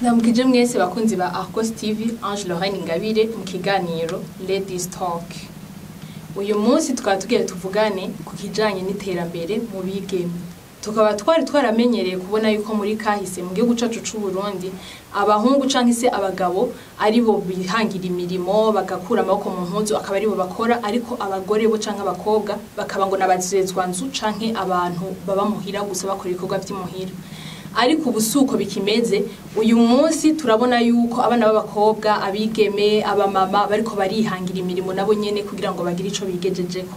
Namukije mwese bakunzi ba Arcos TV, Ange Lorraine Ingabire mu kiganiro Ladies Talk. Uyu munsi tukaba tugiye tuvugane ku kijanye n'iterambere mu bigeme. Tukaba twaramenyereye kubona yuko muri kahise mu gihugu cacu c'u Burundi abahungu canke se abagabo ari bo bihangira imirimo bagakura amaboko mu mpuzu akaba ari bo bakora, ariko abagore bo canke abakobwa bakaba ngo nabazezwa nzu canke abantu baba muhira gusa bakora ibikorwa vy'imuhira. Ariko ubusuko bikimeze uyu munsi turabona yuko abana b'abakobwa abigeme abamama bariko barihangira imirimo nabo nyene kugira ngo bagire ico bigejejeko.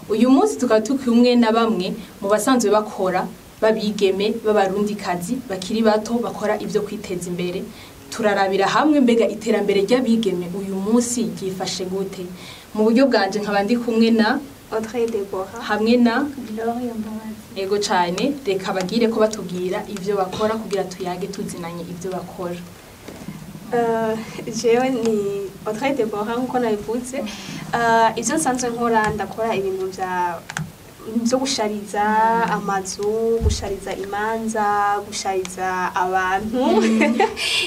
Uyu munsi tukaba tukumwe na bamwe mu basanzwe bakora babigeme b'abarundi kazi bakiri bato bakora ivyo kwiteza imbere. Turarabira hamwe mbega iterambere ry'abigeme uyu munsi gifashe gute. Mu buryo bwanje nkabandi kumwe na Audrey Deborah hamwe na Gloria Mbabazi. Ego cyane reka bagire ko batubwira ivyo bakora kugira tuyage tuzinanye ivyo bakora. Jewe ni Audrey Deborah nkuko nabivuze. Ivyo nsanzwe nkora ndakora ibintu byo gushariza amazu, gushariza imanza, gushariza abantu.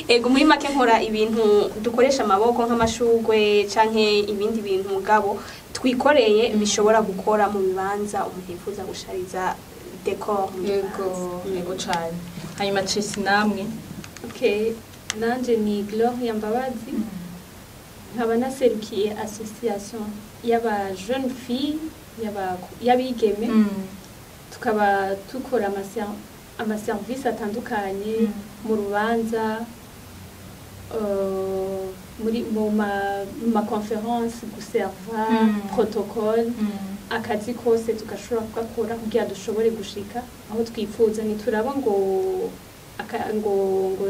Ego muri make nkora ibintu dukoresha amaboko nk'amashugwe canke ibindi bintu mugabo twikoreye bishobora gukora mu bibanza umuntu yifuza gushariza decor. Ego cyane. Hanyuma Chelsea namwe. Okay, nanje ni Gloria Mbabazi. Nkaba naserukiye association y'aba jeune fille y'abigeme. Tukaba tukora ama service atandukanye mu rubanza muri ma conference guserva protocole akazi kose tugashobora kugakora kugira dushobore gushika aho twifuza. Nituraba ngo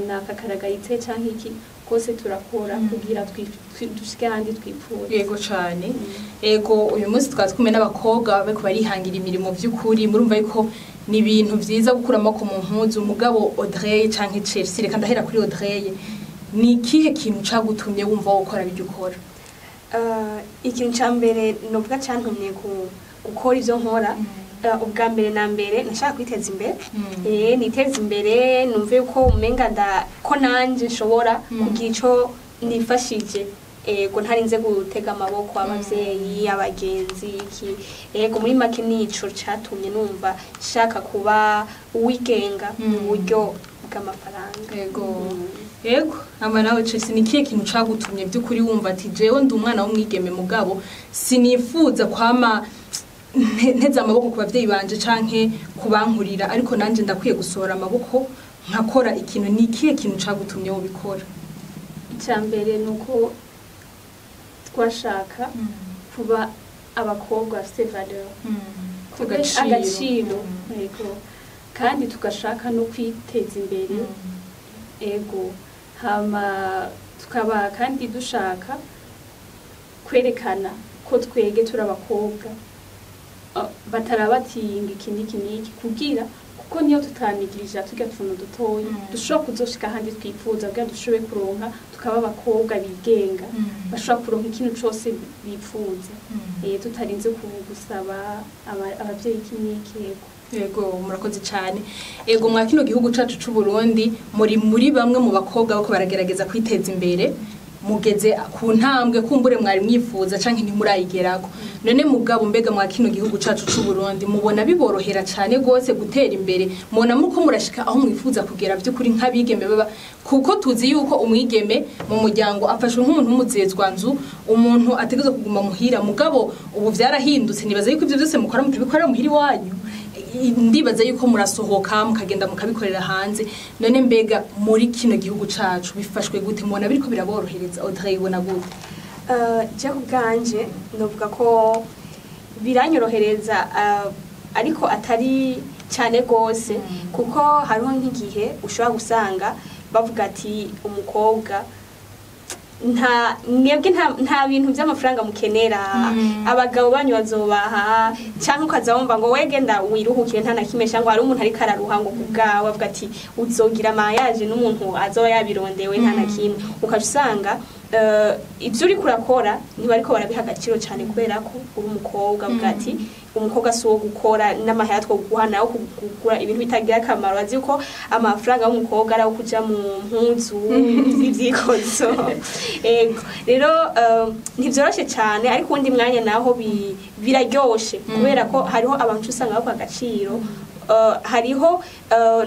nakakaragayitse canke iki kose turakora kugira dushike handi twifuza. Yego cyane. Ego uyu munsi twatwume n'abakobwa bariko barihangira imirimo vy'ukuri, murumva yuko ni ibintu vyiza gukura amaboko mu mpuzu. Mugabo Audrey canke Chelsea, reka ndahera kuri Audrey, ni ikihe kintu cagutumye wumva gukora ibyo ukora? Ikintu ca mbere novuga cantumye gukora ivyo nkora. Ubwa mbere na mbere nashaka kwiteza imbere. Niteza imbere numve yuko umenga ko nanje nshobora kugira ico nifashije. Ego ntarinze gutega amaboko abavyeyi abagenzi iki. Ego muri make nico catumye numva shaka kuba uwigenga mu buryo bw'amafaranga. Ego ama nawe Chelsea, ni ikihe kintu cagutumye by'ukuri wumva ati jewe ndi umwana w'umwigeme mugabo sinifuza kwama nteze amaboko ku bavyeyi banje canke kubankurira, ariko nanje ndakwiye gusohora amaboko nkakora ikintu? Ni ikihe kintu cagutumye wo bikora? Icyambere nuko twashaka kuba abakobwa bafite valeur, agaciro. Ego kandi tugashaka no kwiteza imbere. Ego hama tukaba kandi dushaka kwerekana ko twege turi abakobwa batarabatinga ikindi kugira kuko niyo tutanigirije tuga tuntu dutoyi dushobora kuzoshika handi twifuza kugira dushobe kuronka tukaba abakobwa bigenga bashobora kuronka ikintu cose bifuza tutarinze gusaba abavyeyi kiniki. Ego murakoze cyane. Ego mwa kino gihugu cacu c'u Burundi muri bamwe mu bakobwa bako baragerageza kwiteza imbere, mugeze ku ntambwe kumbure mwari mwifuza canke ntimurayigerako. None mugabo mbega mwa kino gihugu cacu c'u Burundi mubona biborohera cyane gose gutera imbere? Mubona muko murashika aho mwifuza kugera by'ukuri nk'abigeme baba? Kuko tuzi yuko umwigeme mu muryango afashwe nk'umuntu w'umuzezwa nzu, umuntu ategezwe kuguma muhira. Mugabo ubu vyarahindutse, nibaza yuko ivyo byose mukora mutabikora muhiri wanyu. Ndibaza yuko murasohoka mukagenda mukabikorera hanze. None mbega muri kino gihugu cacu bifashwe gute? Mubona biriko biraborohereza? Audrey ibona gute? Je kubganje novuga ko biranyorohereza, ariko atari cyane gose kuko hariho nk'igihe ushobora gusanga bavuga ati umukobwa nta bintu by'amafaranga mukenera, abagabo banyu bazobaha cyangwa ukazabumva ngo wegenda wiruhukire nta nakimesha ngo hari umuntu ari kararuha ngo kubgawe avuga ati uzogira mayaje n'umuntu azoba yabirondewe nta nakimwe. Ukasanga ibyo uri kurakora ntibariko barabiha agaciro cyane kubera ko uri umukobwa bwati umukobwa si uwo gukora n'amahera two guha nawe kugura ibintu bitagira akamaro bazi ko amafaranga y'umukobwa ari aho kuja mu mpuzu ivyikozo rero ntivyoroshe cyane ariko undi mwanya naho biraryoshe kubera ko hariho abantu usanga bako agaciro hariho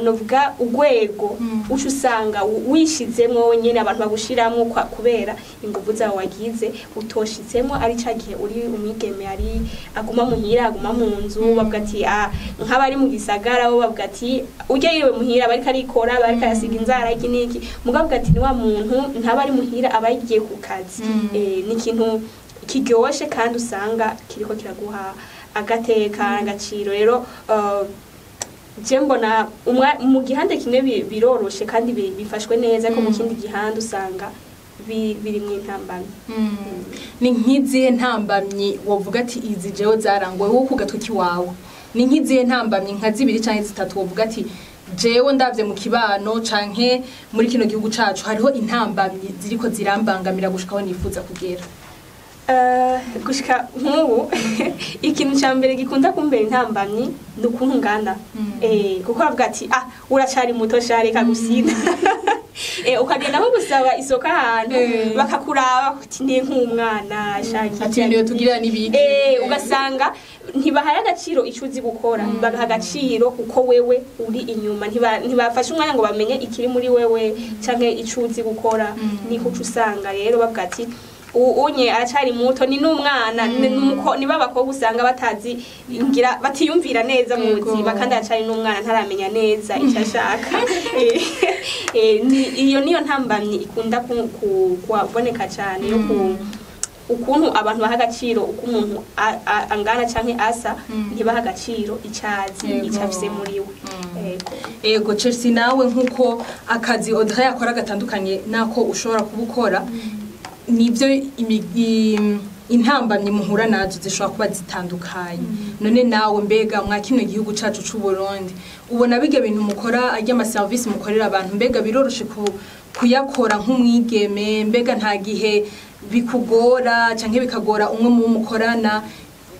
novuga ugwego ucu usanga wishizemwo nyene abantu bagushiramwo kubera ingufu zawe wagize utoshitsemo ari cagihe uri umwigeme ari aguma muhira aguma mu nzu bavuga ati nk'abari mu gisagara bo bavuga ati ujye yiriwe muhira bari karikora bari karasiga inzara iki niki mugavuga ati ni wa muntu ntabari muhira abagiye ku kazi ni ikintu kiryoshe kandi usanga kiriko kiraguha agateka agaciro rero mbona mu gihande kimwe biroroshe kandi bifashwe neza ko mu kindi gihande usanga biri mu intambamyi ni nk'izihe ntambamyi wovuga ati izi jewe zarangwe wowe ku gatoki wawe ni nk'izihe ntambamyi nka zibiri canke zitatu wovuga ati jewe ndavye mu kibano canke muri kino gihugu cacu hariho intambamyi ziriko zirambangamira gushikaho nifuza kugera gushika nk'ubu ikintu cya mbere gikunda kumbera intambamyi ni ukuntu ngana kuko bavuga ati uracari muto shari kagusida ukagenda nko gusaba isoko ahantu bakakuraba uti ni nk'umwana shaki ati niyo tugira n'ibiki ugasanga ntibahaye agaciro icuzi gukora bagaha agaciro uko wewe uri inyuma ntibafashe umwanya ngo bamenye ikiri muri wewe canke icuzi gukora niko usanga rero bavuga ati unye aracari muto ni n'umwana niba abakobwa usanga batazi batiyumvira neza mu buzima kandi aracari n'umwana ntaramenya neza icyo ashaka iyo niyo ntambamyi ikunda kuboneka cyane yo ukuntu abantu baha agaciro uko umuntu angana canke asa ntibaha agaciro icafise muri we ego Chelsea nawe nkuko akazi Audrey yakora gatandukanye nako ushobora kubukora nibyo intambamye muhura nazo zishobora kuba zitandukanye none nawe mbega mwa kino gihugu cacu c'u Burundi ubona biga bintu mukora ajya ama service mukorera abantu mbega biroroshe kuyakora nk'umwigeme mbega nta gihe bikugora canke bikagora umwe mu mukorana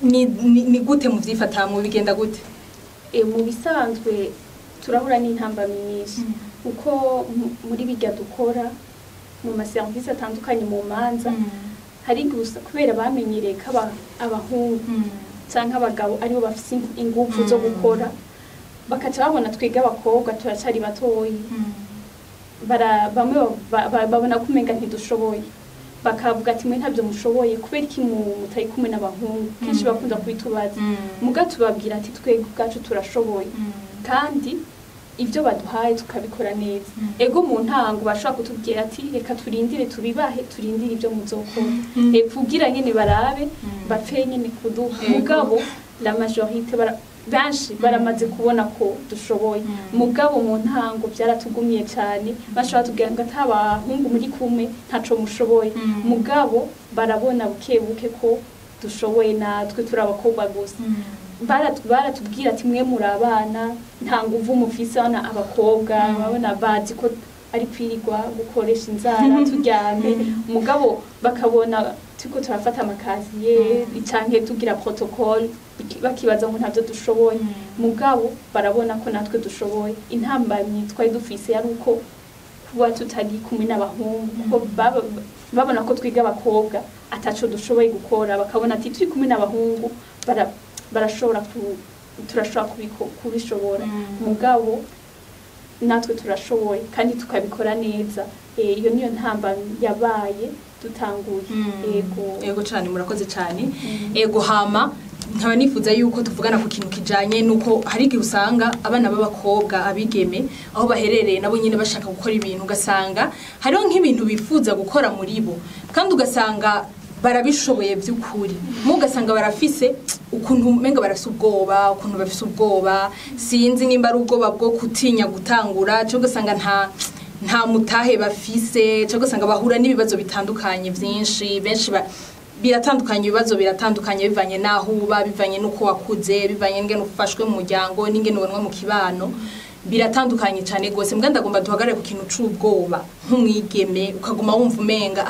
ni gute mu vyifata mu bigenda gute mu bisanzwe turahura n'intambamye nyinshi uko muri bijya dukora mu maserivisi atandukanye mu manza hari gusa kubera bamenyereye ko abahungu cyangwa abagabo aribo bafite ingufu zo gukora bakaca babona twiga abakobwa turacari batoyi bamwe babona kumenga ntidushoboye bakavuga ati mwe ntabyo mushoboye kubera iki mutari kumwe n'abahungu kenshi bakunda kubitubaza muga tubabwira ati twebwe ubwacu turashoboye kandi ibyo baduhaye tukabikora neza ego mu ntango bashaka kutubwira ati reka turindire tubibahe turindire ibyo muzokora kugira nyene barabe bapfe nyene kuduha mugabo la majorité benshi baramaze kubona ko dushoboye mugabo mu ntango byaratugumye cyane bashaka tubwira ngo atabahungu muri kumwe ntaco mushoboye mugabo barabona buke ko dushoboye natwe turabakobwa gusa baratubwira ati mwe muri abana nta nguvu mufise hano abakobwa babona bazi ko ari kwirirwa gukoresha inzara turyame mugabo bakabona tuko turafata amakaziye canke tugira protocole bakibaza ngo ntavyo dushoboye mugabo barabona ko natwe dushoboye intambamyi twari dufise yari uko kuba tutari kumwe n'abahungu ko babona ko twiga abakobwa ataco dushoboye gukora bakabona ati turi kumwe n'abahungu turashobora kubishobora mugabo natwe turashoboye kandi tukabikora neza iyo niyo ntambamyi yabaye dutanguye ego cyane murakoze cyane ego hama nkaba nifuza yuko tuvugana ku kintu kijanye nuko hari igihe usanga abana b'abakobwa abigeme aho baherereye nabo nyine bashaka gukora ibintu ugasanga hariho nk'ibintu bifuza gukora muri bo kandi ugasanga barabishoboye by'ukuri mugasanga barafise ukuntu menga barafise ubwoba sinzi nimba ari ubwoba bwo kutinya gutangura cyo ugasanga nta mutahe bafise cyo ugasanga bahura n'ibibazo bitandukanye byinshi benshi biratandukanye ibibazo biratandukanye bivanye naho uba bivanye nuko wakuze bivanye n'ingene ufashwe mu muryango n'ingene ubonwa mu kibano biratandukanye cyane gose mbwa ndagomba duhagarare ku kintu c'ubwoba nk'umwigeme ukaguma wumva umenga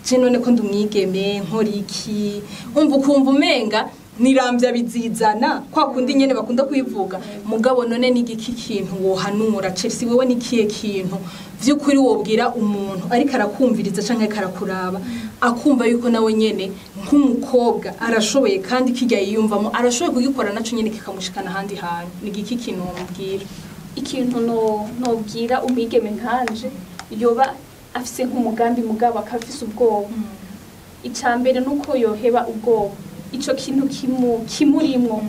je none ko ndumwigeme nkora iki ukumva umenga nirambya bizizana kwa kundi nyene bakunda kwivuga mugabo none n'igiki kintu wohanura Chelsea wewe nikiye kintu vy'ukuri wobwira umuntu ariko arakumviriza canke karakuraba akumva yuko nawe nyene nk'umukobwa arashoboye kandi kijya yiyumvamo arashoboye kugikora naco nyene kikamushikana handi hantu n'igiki kintu womubwira ikintu nobwira umwigeme nkanje yoba afise nk'umugambi mugabo akafise ubwoba icambere nuko yoheba ubwoba ico kintu kimurimwo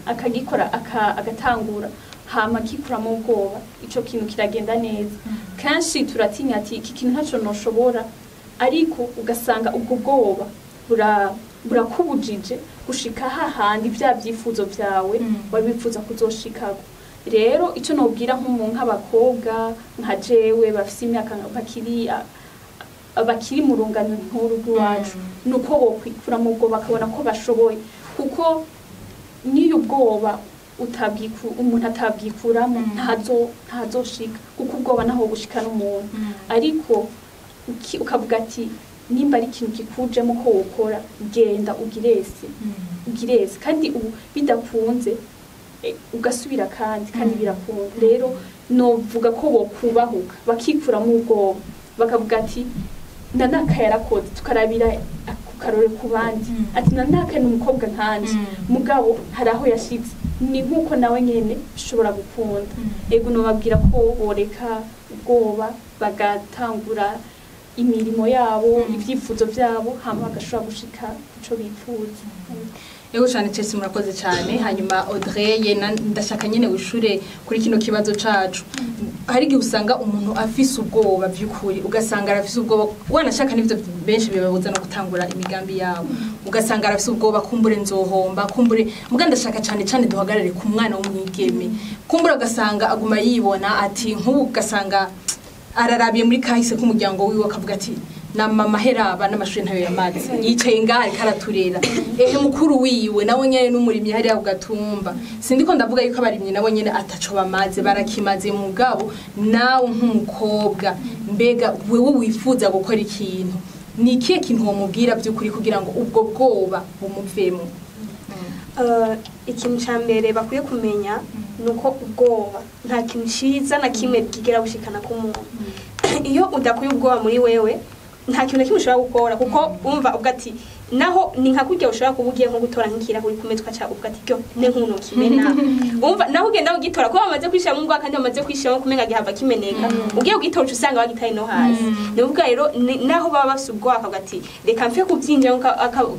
akagikora agatangura hama kikuramo ubwoba ico kintu kiragenda neza kanshi turatinya ati iki kintu ntaco noshobora ariko ugasanga ubwo bwoba burakubujije gushika hahandi bya byifuzo byawe wabifuza kuzoshikako rero ico nobwira nk'abakobwa nka jewe bafise imyaka bakiri mu rungano nkuru rwacu nuko bokwikura mu bwoba bakabona ko bashoboye kuko niyo ubwoba umuntu atabwikuramo ntazoshika kuko ubwoba naho gushika n'umuntu ariko ukavuga ati nimba ari ikintu kikujemo ko wokora genda ugirese kandi bidakunze ugasubira kandi birakunda rero novuga ko bokubahuka bakikuramo ubwoba bakavuga ati nanaka yarakoze tukarabira kukarore ku bandi ati nanaka ni umukobwa nkanje mugabo hari aho yashitse ni nkuko nawe nyene bishobora gukunda ego nobabwira ko boreka ubwoba bagatangura imirimo yabo ivyifuzo vyabo hama bagashobora gushika ico bifuza Ego cyane Chelsea murakoze cyane hanyuma Audrey yena ndashaka nyene wishure kuri kino kibazo cacu hari gihe usanga umuntu afise ubwoba by'ukuri ugasanga arafise ubwoba wanashaka n'ivyo benshi bibabuza no gutangura imigambi yabo ugasanga arafise ubwoba kumbure nzohomba kumbure muga ndashaka cyane duhagarare ku mwana w'umwigeme kumbure ugasanga aguma yibona ati nk'ubu ugasanga ararabiye muri kahise k'umuryango wiwe akavuga ati na mama heraba n'amashuri ntayo yamaze yicaye ngari karaturera mukuru wiwe nawe nyene n'umurimyi hari ugatumba sindiko ndavuga yuko abarimyi nabo nyene ataco bamaze barakimaze mugabo nawe nk'umukobwa mbega wewe wifuza gukora ikintu ni ikihe kintu womubwira by'ukuri kugira ngo ubwo bwoba bumuvemo ikintu cyambere bakwiye kumenya nuko ubwoba nta kintu ciza na kimwe kigera gushikana ku muntu iyo udakuye ubwoba muri wewe nta kintu kimwe ushobora gukora kuko umva ugati naho ni nka kurya ushobora kubugiye nko gutora nk'ikira kuri kumetwa cya ugati cyo ne nkuno kimena umva naho ugenda ugitora ko bamaze kwishira mu ngwa kandi bamaze kwishira kumenga gihava kimeneka ugiye ugitora usanga bagitaye no hasi nivuga rero naho baba basubwo akagati reka mfe kubyinjira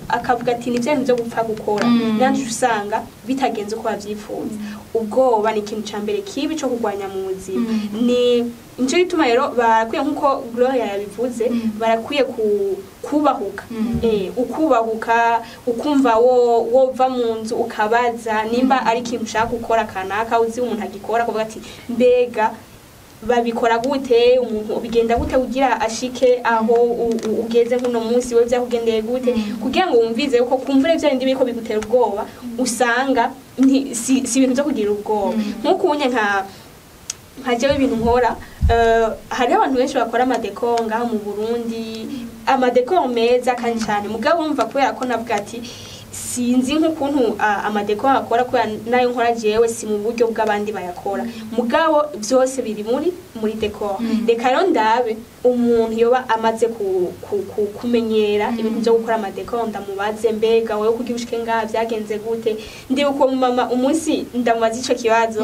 akavuga ati ni byantu byo gupfa gukora nandi usanga bitagenze ko bavyifuza ubwoba ni ikintu cyambere kibi cyo kugwanya mu buzima ni injo bituma rero barakwiye nkuko Gloria yabivuze barakwiye kubahuka ukubahuka ukumva wova mu nzu ukabaza nimba ari ikintu ushaka gukora kanaka uzi umuntu agikora kuvuga ati mbega babikora gute umuntu ubigenda gute ugira ashike aho ugeze nkuno munsi we byakugendeye gute kugira ngo wumvize uko kumvire bya ndimi ko bigutera ubwoba usanga si ibintu byo kugira ubwoba nkuko unye nkajewe ibintu nkora hari abantu benshi bakora amadeko ngaha mu Burundi amadeko meza kandi cyane mugabo wumva kubera ko navuga ati sinzi nk'ukuntu amadeko akora kubera nayo nkora jewe si mu buryo bw'abandi bayakora mugabo byose biri muri deko reka rero ndabe umuntu yoba amaze kumenyera ibintu byo gukora amadeko ndamubaze mbega wowe kugira ushike ngaha byagenze gute ndi uko mama umunsi ndamubaza ico kibazo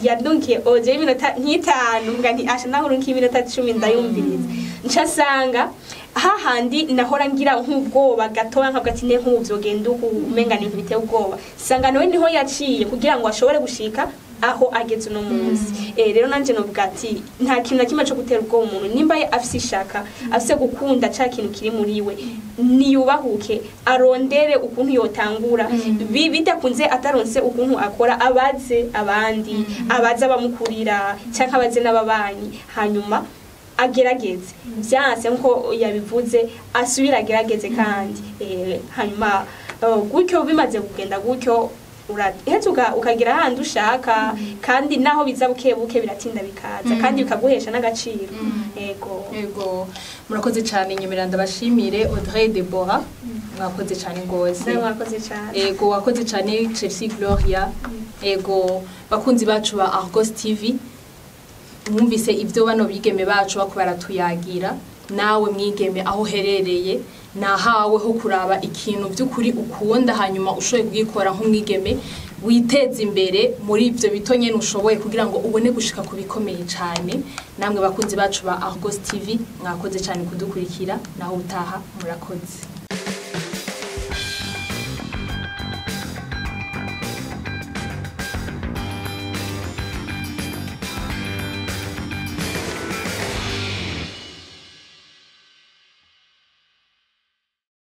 yadunkiye oje iminota nk'itanu ngani asha nahuru nk'iminota 10 ndayumviriza ncasanga hahandi nahora ngira nk'ubwoba gatoya nkavuga ati ne nk'uvyogenda umenga ni biteye ubwoba sanga nawe niho yaciye kugira ngo ashobore gushika aho ageze no munsi rero nanje novuga ati nta kintu na kimwe cyo gutera ubwoba umuntu nimba afise ishaka afise gukunda ca kintu kiri muri we niyubahuke arondere ukuntu yotangura bidakunze ataronse ukuntu akora abaze abandi abaza bamukurira cyangwa abaze n'ababanyi hanyuma agerageze byanse nko yabivuze asubira agerageze kandi hanyuma gutyo bimaze kugenda gutyo uraheza ukagira ahandi ushaka kandi naho biza buke buke biratinda bikaza kandi bikaguhesha n'agaciro yego murakoze cyane nyumira ndabashimire Audrey Deborah mwakoze cyane ngose mwakoze cyane yego wakoze cyane Chelsea Gloria yego bakunzi bacu ba Argos TV mwumvise ibyo bano bigeme bacu bakubara tuyagira nawe mwigeme aho herereye nahawe ho kuraba ikintu by'ukuri ukunda hanyuma ushoboye kugikora nk'umwigeme witeza imbere muri ibyo bitonye nushoboye kugira ngo ubone gushika ku bikomeye cyane namwe bakunzi bacu ba Argos TV mwakoze cyane kudukurikira naho utaha murakoze